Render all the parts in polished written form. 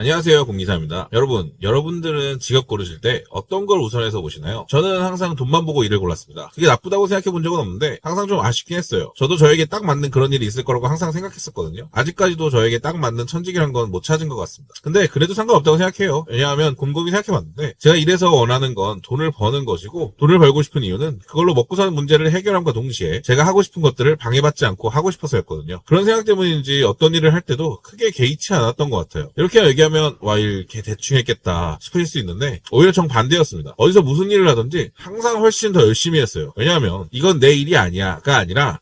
안녕하세요, 공기사입니다. 여러분들은 직업 고르실 때 어떤 걸 우선해서 보시나요? 저는 항상 돈만 보고 일을 골랐습니다. 그게 나쁘다고 생각해 본 적은 없는데 항상 좀 아쉽긴 했어요. 저도 저에게 딱 맞는 그런 일이 있을 거라고 항상 생각했었거든요. 아직까지도 저에게 딱 맞는 천직이란 건 못 찾은 것 같습니다. 근데 그래도 상관없다고 생각해요. 왜냐하면 곰곰이 생각해봤는데 제가 이래서 원하는 건 돈을 버는 것이고, 돈을 벌고 싶은 이유는 그걸로 먹고 사는 문제를 해결함과 동시에 제가 하고 싶은 것들을 방해받지 않고 하고 싶어서였거든요. 그런 생각 때문인지 어떤 일을 할 때도 크게 개의치 않았던 것 같아요. 이렇게 얘기하면 와, 일 걔 대충 했겠다 싶으실 수 있는데 오히려 정반대였습니다. 어디서 무슨 일을 하든지 항상 훨씬 더 열심히 했어요. 왜냐하면 이건 내 일이 아니야가 아니라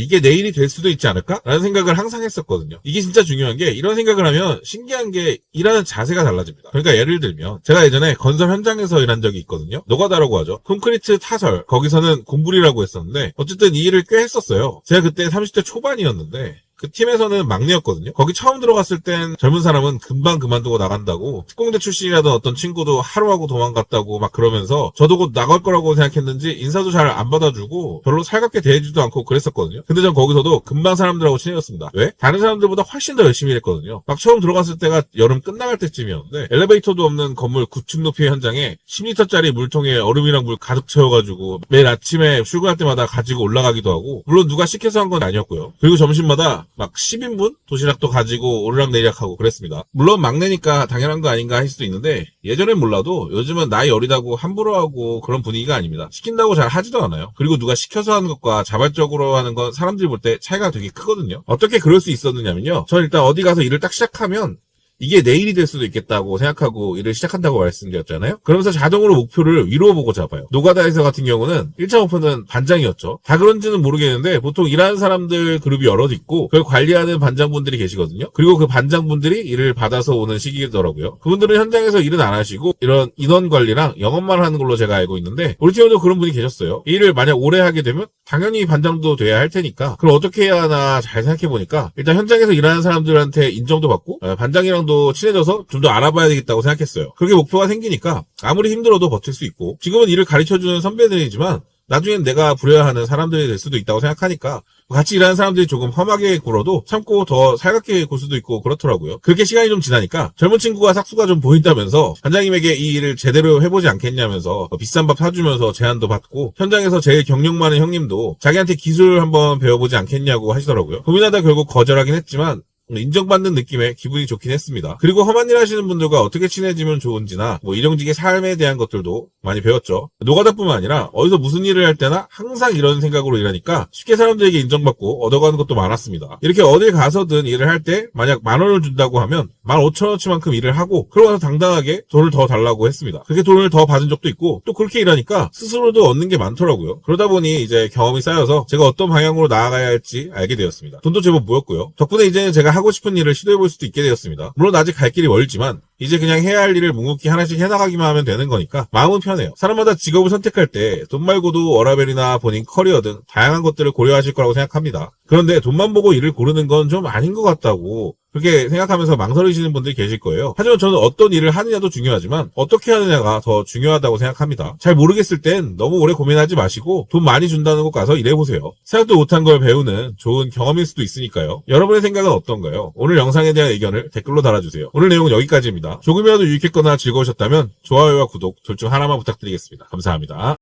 이게 내 일이 될 수도 있지 않을까? 라는 생각을 항상 했었거든요. 이게 진짜 중요한 게, 이런 생각을 하면 신기한 게 일하는 자세가 달라집니다. 그러니까 예를 들면 제가 예전에 건설 현장에서 일한 적이 있거든요. 노가다라고 하죠. 콘크리트 타설, 거기서는 공불이라고 했었는데 어쨌든 이 일을 꽤 했었어요. 제가 그때 30대 초반이었는데 그 팀에서는 막내였거든요. 거기 처음 들어갔을 땐 젊은 사람은 금방 그만두고 나간다고, 특공대 출신이라던 어떤 친구도 하루하고 도망갔다고 막 그러면서 저도 곧 나갈 거라고 생각했는지 인사도 잘 안 받아주고 별로 살갑게 대해주지도 않고 그랬었거든요. 근데 전 거기서도 금방 사람들하고 친해졌습니다. 왜? 다른 사람들보다 훨씬 더 열심히 했거든요. 막 처음 들어갔을 때가 여름 끝나갈 때쯤이었는데 엘리베이터도 없는 건물 9층 높이의 현장에 10리터짜리 물통에 얼음이랑 물 가득 채워가지고 매일 아침에 출근할 때마다 가지고 올라가기도 하고, 물론 누가 시켜서 한 건 아니었고요. 그리고 점심마다 막 10인분 도시락도 가지고 오르락내리락하고 그랬습니다. 물론 막내니까 당연한 거 아닌가 할 수도 있는데, 예전엔 몰라도 요즘은 나이 어리다고 함부로 하고 그런 분위기가 아닙니다. 시킨다고 잘 하지도 않아요. 그리고 누가 시켜서 하는 것과 자발적으로 하는 건 사람들이 볼 때 차이가 되게 크거든요. 어떻게 그럴 수 있었느냐면요, 전 일단 어디 가서 일을 딱 시작하면 이게 내 일이 될 수도 있겠다고 생각하고 일을 시작한다고 말씀드렸잖아요. 그러면서 자동으로 목표를 위로 보고 잡아요. 노가다에서 같은 경우는 1차 목표는 반장이었죠. 다 그런지는 모르겠는데 보통 일하는 사람들 그룹이 여럿 있고 그걸 관리하는 반장분들이 계시거든요. 그리고 그 반장분들이 일을 받아서 오는 시기더라고요. 그분들은 현장에서 일은 안 하시고 이런 인원 관리랑 영업만 하는 걸로 제가 알고 있는데, 우리 팀에도 그런 분이 계셨어요. 이 일을 만약 오래 하게 되면 당연히 반장도 돼야 할 테니까 그걸 어떻게 해야 하나 잘 생각해보니까, 일단 현장에서 일하는 사람들한테 인정도 받고 반장이랑도 친해져서 좀 더 알아봐야 되겠다고 생각했어요. 그렇게 목표가 생기니까 아무리 힘들어도 버틸 수 있고, 지금은 일을 가르쳐주는 선배들이지만 나중엔 내가 부려야 하는 사람들이 될 수도 있다고 생각하니까 같이 일하는 사람들이 조금 험하게 굴어도 참고 더 살갑게 굴 수도 있고 그렇더라고요. 그렇게 시간이 좀 지나니까 젊은 친구가 삭수가 좀 보인다면서 반장님에게 이 일을 제대로 해보지 않겠냐면서 비싼 밥 사주면서 제안도 받고, 현장에서 제일 경력 많은 형님도 자기한테 기술 한번 배워보지 않겠냐고 하시더라고요. 고민하다 결국 거절하긴 했지만 인정받는 느낌에 기분이 좋긴 했습니다. 그리고 험한 일 하시는 분들과 어떻게 친해지면 좋은지나 일용직의 삶에 대한 것들도 많이 배웠죠. 노가다뿐만 아니라 어디서 무슨 일을 할 때나 항상 이런 생각으로 일하니까 쉽게 사람들에게 인정받고 얻어가는 것도 많았습니다. 이렇게 어딜 가서든 일을 할 때 만약 10,000원을 준다고 하면 15,000원치만큼 일을 하고 그러고 나서 당당하게 돈을 더 달라고 했습니다. 그렇게 돈을 더 받은 적도 있고, 또 그렇게 일하니까 스스로도 얻는 게 많더라고요. 그러다 보니 이제 경험이 쌓여서 제가 어떤 방향으로 나아가야 할지 알게 되었습니다. 돈도 제법 모였고요. 덕분에 이제는 제가 하고 싶은 일을 시도해볼 수도 있게 되었습니다. 물론 아직 갈 길이 멀지만 이제 그냥 해야 할 일을 묵묵히 하나씩 해나가기만 하면 되는 거니까 마음은 편해요. 사람마다 직업을 선택할 때 돈 말고도 워라밸이나 본인 커리어 등 다양한 것들을 고려하실 거라고 생각합니다. 그런데 돈만 보고 일을 고르는 건 좀 아닌 것 같다고 그렇게 생각하면서 망설이시는 분들이 계실 거예요. 하지만 저는 어떤 일을 하느냐도 중요하지만 어떻게 하느냐가 더 중요하다고 생각합니다. 잘 모르겠을 땐 너무 오래 고민하지 마시고 돈 많이 준다는 곳 가서 일해보세요. 생각도 못한 걸 배우는 좋은 경험일 수도 있으니까요. 여러분의 생각은 어떤가요? 오늘 영상에 대한 의견을 댓글로 달아주세요. 오늘 내용은 여기까지입니다. 조금이라도 유익했거나 즐거우셨다면 좋아요와 구독 둘 중 하나만 부탁드리겠습니다. 감사합니다.